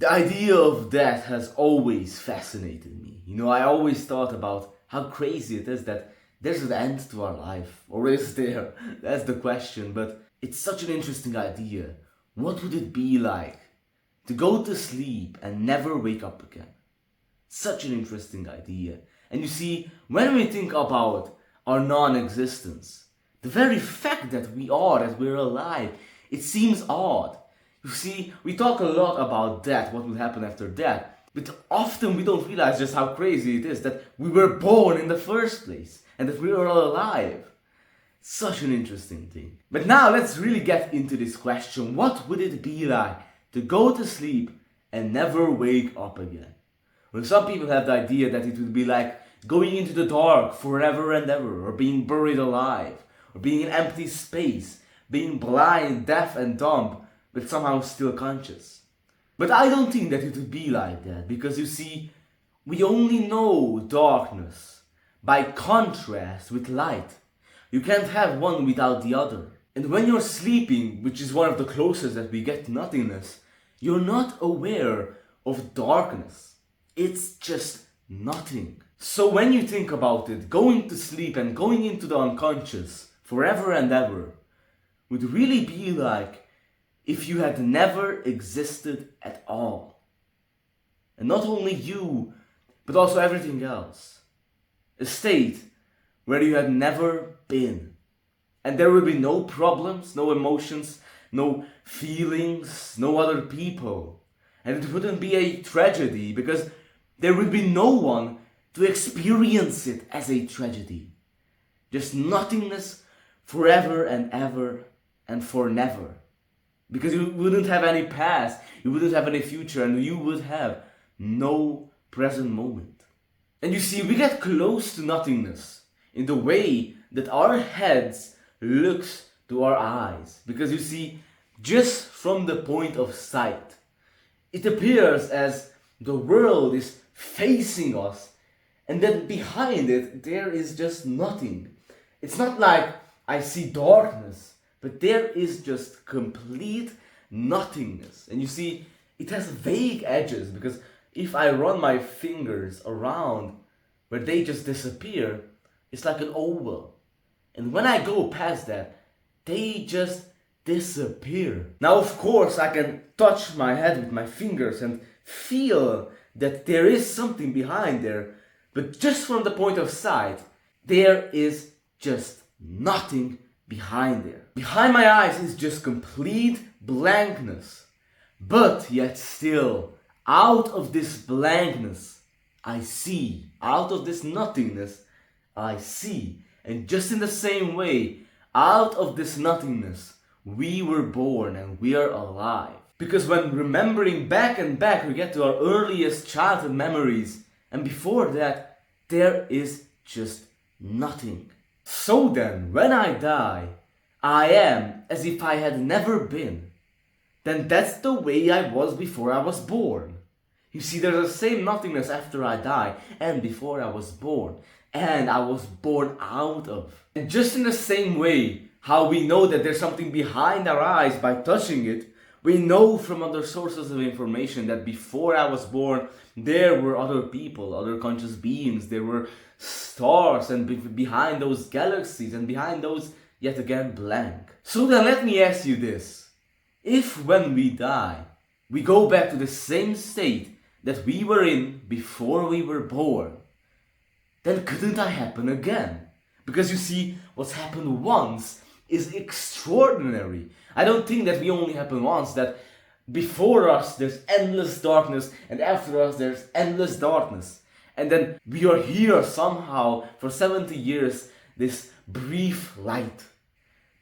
The idea of death has always fascinated me. I always thought about how crazy it is that there's an end to our life. Or is there? That's the question. But it's such an interesting idea. What would it be like to go to sleep and never wake up again? Such an interesting idea. And you see, when we think about our non-existence, the very fact that we're alive, it seems odd. You see, we talk a lot about death, what will happen after death, but often we don't realize just how crazy it is that we were born in the first place and that we are alive. Such an interesting thing. But now let's really get into this question. What would it be like to go to sleep and never wake up again? Well, some people have the idea that it would be like going into the dark forever and ever, or being buried alive, or being in empty space, being blind, deaf and dumb, but somehow still conscious. But I don't think that it would be like that, because you see, we only know darkness by contrast with light. You can't have one without the other. And when you're sleeping, which is one of the closest that we get to nothingness, you're not aware of darkness. It's just nothing. So when you think about it, going to sleep and going into the unconscious forever and ever would really be like if you had never existed at all. And not only you, but also everything else. A state where you had never been. And there would be no problems, no emotions, no feelings, no other people. And it wouldn't be a tragedy because there would be no one to experience it as a tragedy. Just nothingness forever and ever and for never. Because you wouldn't have any past, you wouldn't have any future, and you would have no present moment. And you see, we get close to nothingness in the way that our heads looks to our eyes. Because you see, just from the point of sight, it appears as the world is facing us, and then behind it there is just nothing. It's not like I see darkness, but there is just complete nothingness. And you see, it has vague edges, because if I run my fingers around where they just disappear, it's like an oval. And when I go past that, they just disappear. Now, of course, I can touch my head with my fingers and feel that there is something behind there, but just from the point of sight, there is just nothing behind there. Behind my eyes is just complete blankness. But yet still, out of this blankness, I see. Out of this nothingness, I see. And just in the same way, out of this nothingness, we were born and we are alive. Because when remembering back and back, we get to our earliest childhood memories. And before that, there is just nothing. So then, when I die, I am as if I had never been. Then that's the way I was before I was born. You see, there's the same nothingness after I die and before I was born. And I was born out of. And just in the same way, how we know that there's something behind our eyes by touching it, we know from other sources of information that before I was born, there were other people, other conscious beings, there were stars, and behind those galaxies, and behind those, yet again, blank. So then let me ask you this. If when we die, we go back to the same state that we were in before we were born, then couldn't that happen again? Because you see, what's happened once is extraordinary. I don't think that we only happen once, that before us there's endless darkness and after us there's endless darkness. And then we are here somehow for 70 years, this brief light.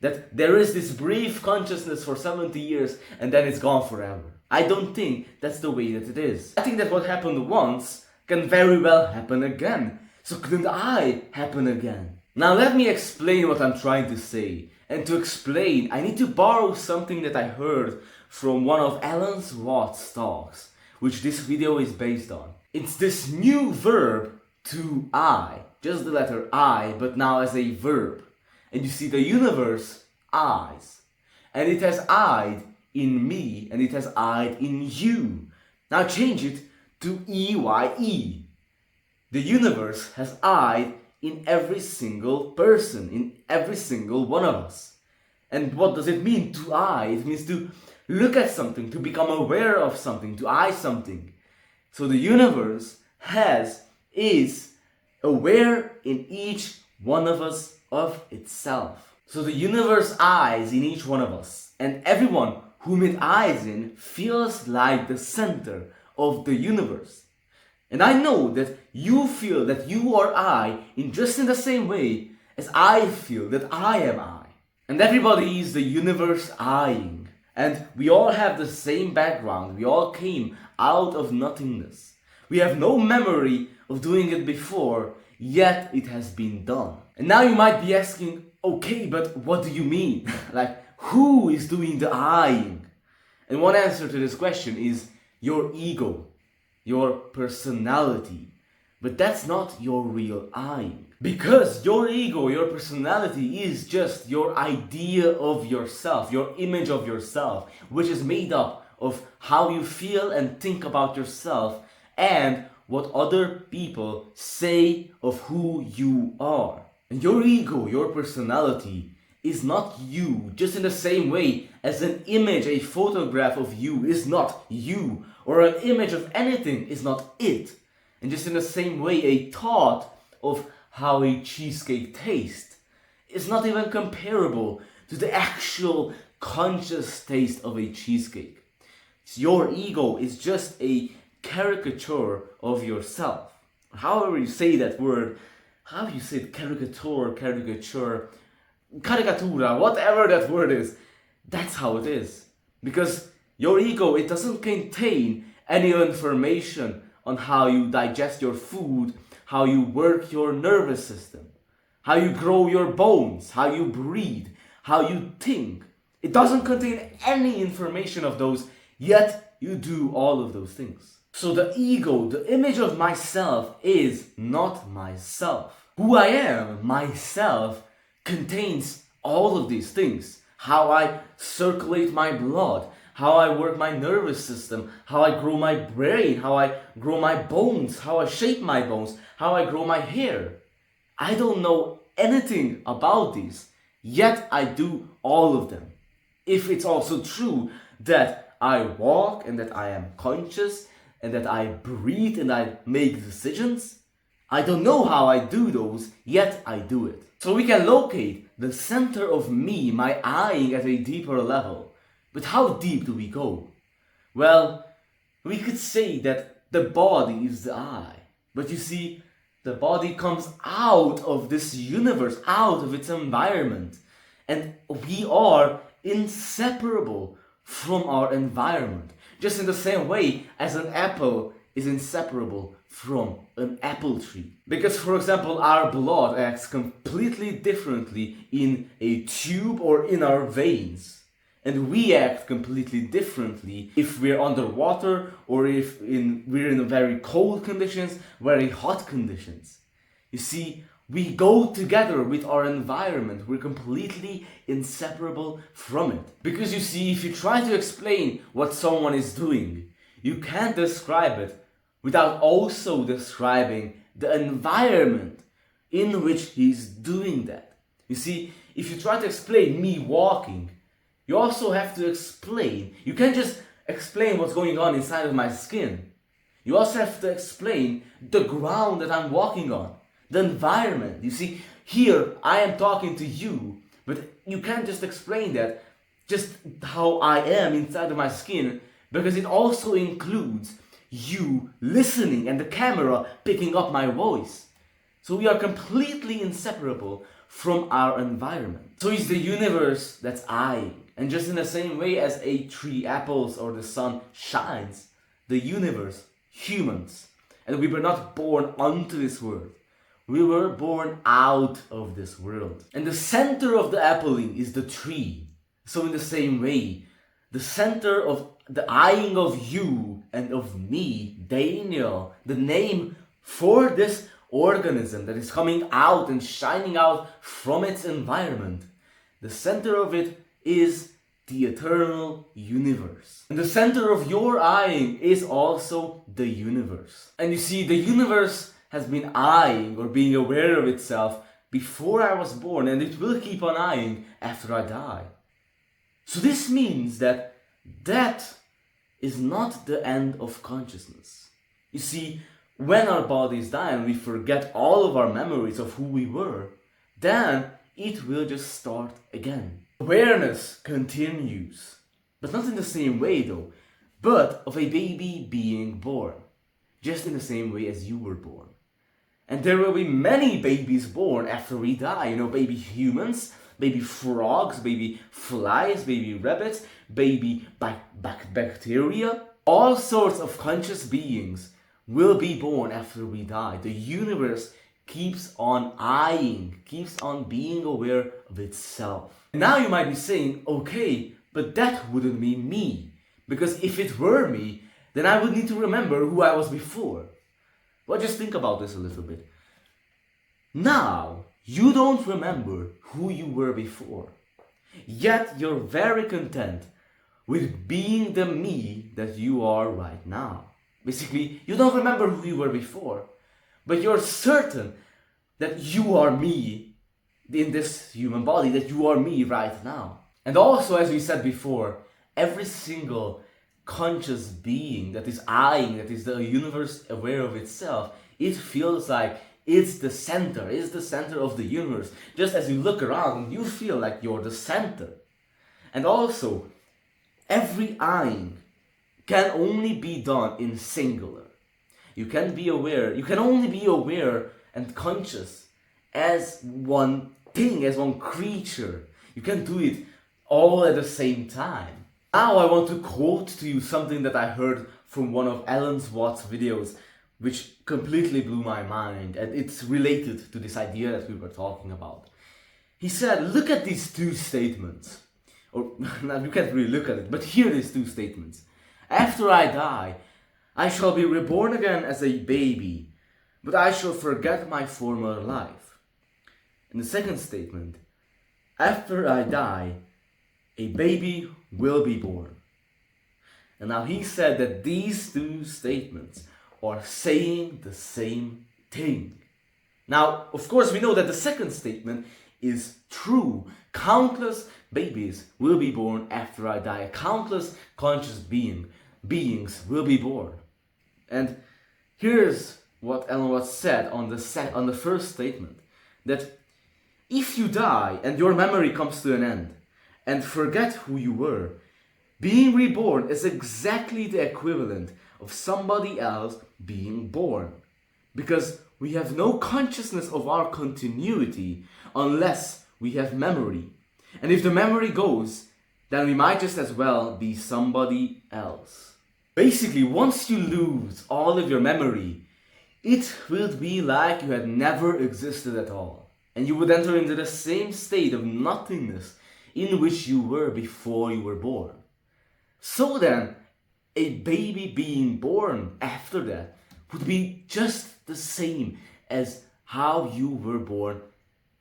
That there is this brief consciousness for 70 years and then it's gone forever. I don't think that's the way that it is. I think that what happened once can very well happen again. So couldn't I happen again? Now let me explain what I'm trying to say. And to explain, I need to borrow something that I heard from one of Alan Watts' talks, which this video is based on. It's this new verb, to I, just the letter I, but now as a verb. And you see, the universe eyes. And it has eyed in me, and it has eyed in you. Now change it to EYE. The universe has I in every single person, in every single one of us. And what does it mean to I? It means to look at something, to become aware of something, to I something. So the universe is aware in each one of us of itself. So the universe eyes in each one of us, and everyone whom it eyes in feels like the center of the universe. And I know that you feel that you are I in just in the same way as I feel that I am I. And everybody is the universe eyeing. And we all have the same background. We all came out of nothingness. We have no memory of doing it before, yet it has been done. And now you might be asking, okay, but what do you mean? Like, who is doing the eyeing? And one answer to this question is your ego, your personality. But that's not your real eyeing. Because your ego, your personality is just your idea of yourself, your image of yourself, which is made up of how you feel and think about yourself and what other people say of who you are. And your ego, your personality, is not you, just in the same way as an image, a photograph of you is not you, or an image of anything is not it. And just in the same way, a thought of how a cheesecake tastes is not even comparable to the actual conscious taste of a cheesecake. Your ego is just a caricature of yourself. However you say that word, how you say it, caricature, caricatura, whatever that word is, that's how it is. Because your ego, it doesn't contain any information on how you digest your food, how you work your nervous system, how you grow your bones, how you breathe, how you think. It doesn't contain any information of those, yet you do all of those things. So the ego, the image of myself, is not myself. Who I am, myself, contains all of these things. How I circulate my blood, how I work my nervous system, how I grow my brain, how I grow my bones, how I shape my bones, how I grow my hair. I don't know anything about these, yet I do all of them. If it's also true that I walk and that I am conscious and that I breathe and I make decisions, I don't know how I do those, yet I do it. So we can locate the center of me, my eyeing, at a deeper level. But how deep do we go? Well, we could say that the body is the eye. But you see, the body comes out of this universe, out of its environment. And we are inseparable from our environment. Just in the same way as an apple is inseparable from an apple tree. Because, for example, our blood acts completely differently in a tube or in our veins. And we act completely differently if we're underwater or if we're in very cold conditions, very hot conditions. You see, we go together with our environment. We're completely inseparable from it. Because you see, if you try to explain what someone is doing, you can't describe it without also describing the environment in which he's doing that. You see, if you try to explain me walking, you also have to explain. You can't just explain what's going on inside of my skin. You also have to explain the ground that I'm walking on, the environment. You see, here I am talking to you, but you can't just explain that, just how I am inside of my skin, because it also includes you listening and the camera picking up my voice. So we are completely inseparable from our environment. So it's the universe that's eyeing. And just in the same way as a tree apples or the sun shines, the universe, humans, and we were not born onto this world. We were born out of this world. And the center of the appling is the tree. So in the same way, the center of the eyeing of you and of me, Daniel, the name for this organism that is coming out and shining out from its environment, the center of it is the eternal universe. And the center of your eyeing is also the universe. And you see, the universe has been eyeing or being aware of itself before I was born, and it will keep on eyeing after I die. So this means that death is not the end of consciousness. You see, when our bodies die and we forget all of our memories of who we were, then it will just start again. Awareness continues, but not in the same way though, but of a baby being born, just in the same way as you were born. And there will be many babies born after we die, baby humans, baby frogs, baby flies, baby rabbits, baby bacteria. All sorts of conscious beings will be born after we die. The universe keeps on eyeing, keeps on being aware of itself. And now you might be saying, okay, but that wouldn't be me. Because if it were me, then I would need to remember who I was before. Well, just think about this a little bit. Now, you don't remember who you were before. Yet you're very content with being the me that you are right now. Basically, you don't remember who you were before, but you're certain that you are me in this human body, that you are me right now. And also, as we said before, every single conscious being that is eyeing, that is the universe aware of itself, it feels like it's the center of the universe. Just as you look around, you feel like you're the center. And also, every eyeing can only be done in singular. You can only be aware and conscious as one thing, as one creature. You can do it all at the same time. Now I want to quote to you something that I heard from one of Alan Watts' videos, which completely blew my mind, and it's related to this idea that we were talking about. He said, look at these two statements. Or, now you can't really look at it, but hear these two statements. After I die, I shall be reborn again as a baby, but I shall forget my former life. And the second statement, after I die, a baby will be born. And now he said that these two statements are saying the same thing. Now, of course, we know that the second statement is true. Countless babies will be born after I die. Countless conscious beings will be born. And here's what Alan Watts said on the first statement, that if you die and your memory comes to an end and forget who you were, being reborn is exactly the equivalent of somebody else being born. Because we have no consciousness of our continuity unless we have memory. And if the memory goes, then we might just as well be somebody else. Basically, once you lose all of your memory, it will be like you had never existed at all. And you would enter into the same state of nothingness in which you were before you were born. So then, a baby being born after that would be just the same as how you were born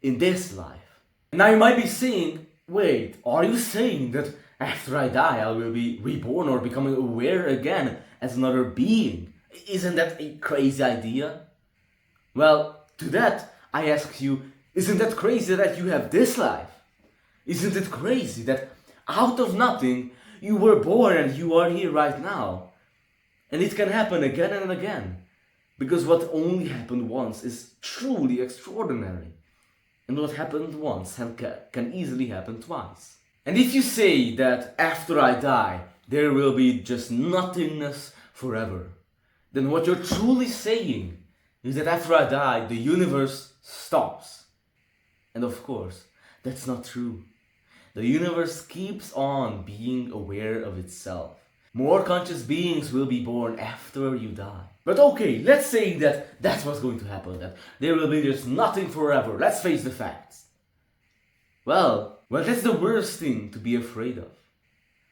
in this life. Now you might be saying, wait, are you saying that after I die I will be reborn or becoming aware again as another being? Isn't that a crazy idea? Well, to that I ask you, isn't that crazy that you have this life? Isn't it crazy that out of nothing you were born and you are here right now? And it can happen again and again. Because what only happened once is truly extraordinary. And what happened once can easily happen twice. And if you say that after I die, there will be just nothingness forever, then what you're truly saying is that after I die, the universe stops. And of course, that's not true. The universe keeps on being aware of itself. More conscious beings will be born after you die. But okay, let's say that that's what's going to happen, that there will be just nothing forever. Let's face the facts. Well, that's the worst thing to be afraid of.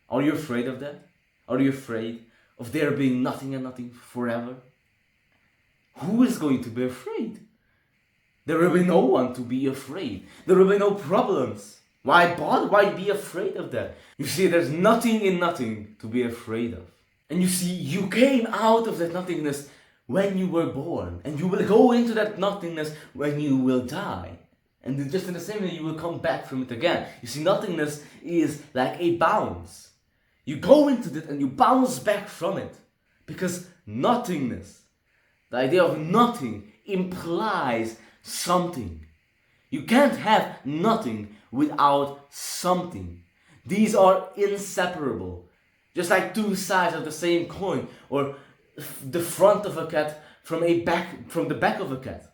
Are you afraid of that? Are you afraid of there being nothing and nothing forever? Who is going to be afraid? There will be no one to be afraid. There will be no problems. Why bother? Why be afraid of that? You see, there's nothing in nothing to be afraid of. And you see, you came out of that nothingness when you were born, and you will go into that nothingness when you will die. And just in the same way, you will come back from it again. You see, nothingness is like a bounce. You go into it and you bounce back from it. Because nothingness, the idea of nothing, implies something. You can't have nothing without something. These are inseparable. Just like two sides of the same coin, or the front of a cat from the back of a cat.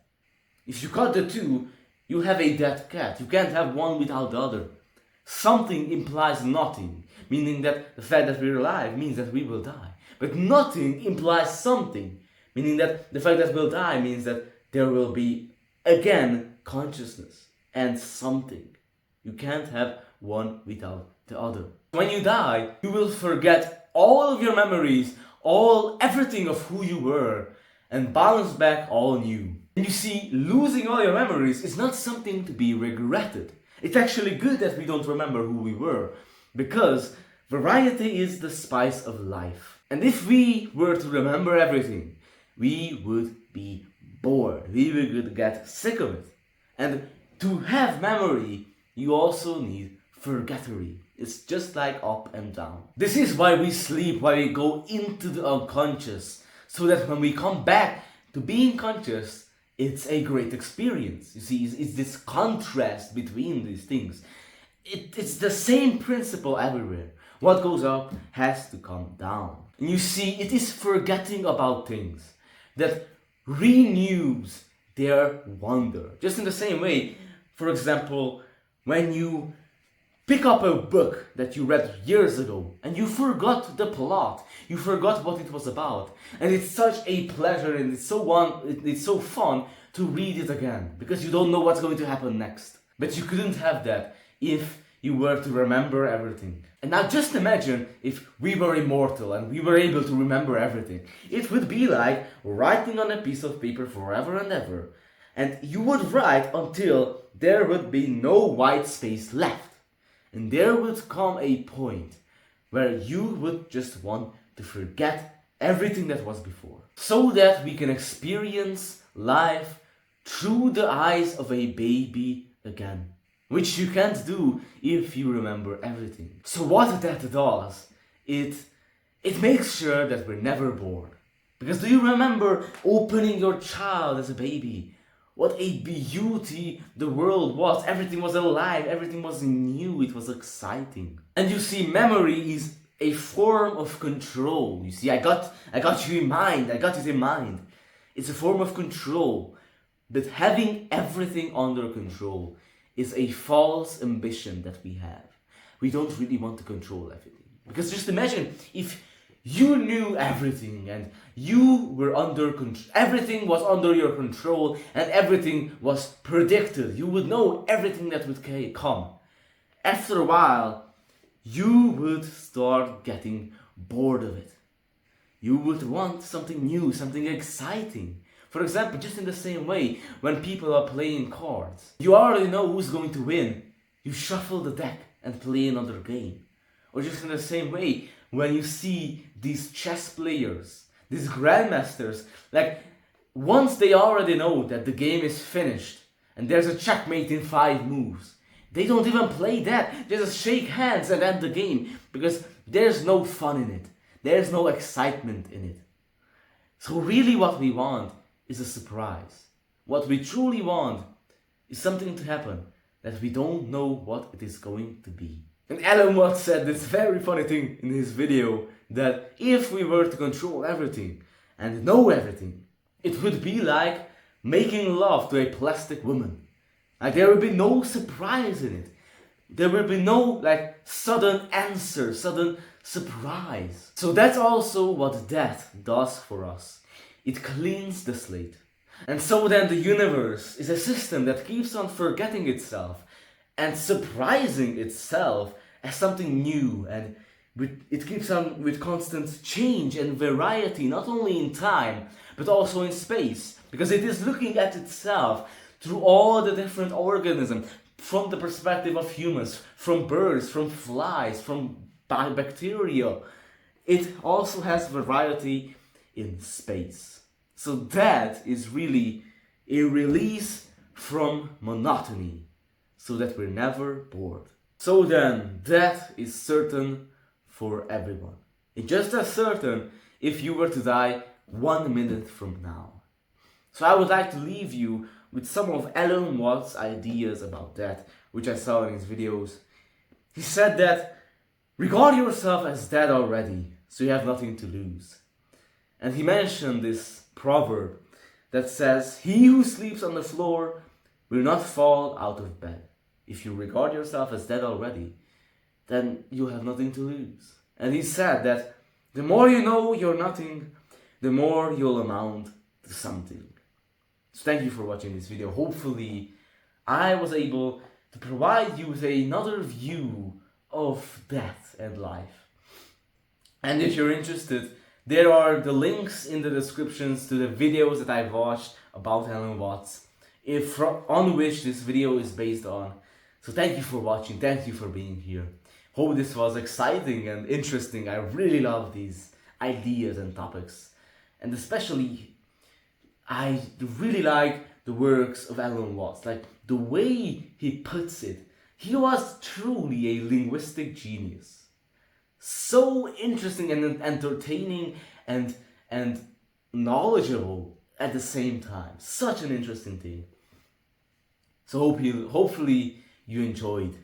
If you cut the two, you have a dead cat. You can't have one without the other. Something implies nothing, meaning that the fact that we're alive means that we will die. But nothing implies something, meaning that the fact that we'll die means that there will be, again, consciousness and something. You can't have one without the other. When you die, you will forget all of your memories, everything of who you were, and bounce back all new. And you see, losing all your memories is not something to be regretted. It's actually good that we don't remember who we were, because variety is the spice of life. And if we were to remember everything, we would be bored. We would get sick of it. And to have memory, you also need forgettery. It's just like up and down. This is why we sleep, why we go into the unconscious, so that when we come back to being conscious, it's a great experience. You see, it's this contrast between these things. It's the same principle everywhere. What goes up has to come down. And you see, it is forgetting about things that renews their wonder. Just in the same way, for example, when you pick up a book that you read years ago and you forgot the plot, you forgot what it was about, and it's such a pleasure and it's so fun to read it again, because you don't know what's going to happen next. But you couldn't have that if you were to remember everything. And now just imagine if we were immortal and we were able to remember everything. It would be like writing on a piece of paper forever and ever. And you would write until there would be no white space left. And there would come a point where you would just want to forget everything that was before, so that we can experience life through the eyes of a baby again, which you can't do if you remember everything. So what that does, it makes sure that we're never bored. Because do you remember opening your child as a baby? What a beauty the world was. Everything was alive, everything was new, it was exciting. And you see, memory is a form of control. You see, I got you in mind, I got it in mind. It's a form of control. But having everything under control is a false ambition that we have. We don't really want to control everything. Because just imagine if you knew everything and you were under control, everything was under your control and everything was predicted. You would know everything that would come. After a while, you would start getting bored of it. You would want something new, something exciting. For example, just in the same way, when people are playing cards, you already know who's going to win. You shuffle the deck and play another game. Or just in the same way, when you see these chess players, these grandmasters, like once they already know that the game is finished and there's a checkmate in 5 moves, they don't even play that. They just shake hands and end the game, because there's no fun in it. There's no excitement in it. So really what we want is a surprise. What we truly want is something to happen that we don't know what it is going to be. And Elon Musk said this very funny thing in his video, that if we were to control everything and know everything, it would be like making love to a plastic woman. Like there would be no surprise in it. There will be no like sudden answer, sudden surprise. So that's also what death does for us. It cleans the slate. And so then the universe is a system that keeps on forgetting itself and surprising itself as something new, and it keeps on with constant change and variety, not only in time but also in space, because it is looking at itself through all the different organisms, from the perspective of humans, from birds, from flies, from bacteria. It also has variety in space. So that is really a release from monotony, so that we're never bored. So then, death is certain for everyone. It's just as certain if you were to die 1 minute from now. So I would like to leave you with some of Alan Watts' ideas about that, which I saw in his videos. He said that regard yourself as dead already, so you have nothing to lose. And he mentioned this proverb that says, "He who sleeps on the floor will not fall out of bed." If you regard yourself as dead already, then you have nothing to lose. And he said that the more you know you're nothing, the more you'll amount to something. So thank you for watching this video. Hopefully I was able to provide you with another view of death and life. And if you're interested, there are the links in the descriptions to the videos that I've watched about Alan Watts, on which this video is based on. So thank you for watching, thank you for being here. Hope this was exciting and interesting. I really love these ideas and topics. And especially, I really like the works of Alan Watts, like the way he puts it. He was truly a linguistic genius. So interesting and entertaining and knowledgeable at the same time. Such an interesting thing. So hopefully you enjoyed.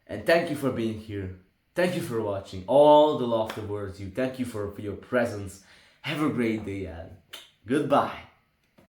And thank you for being here. Thank you for watching. All the love towards you. Thank you for your presence. Have a great day and goodbye.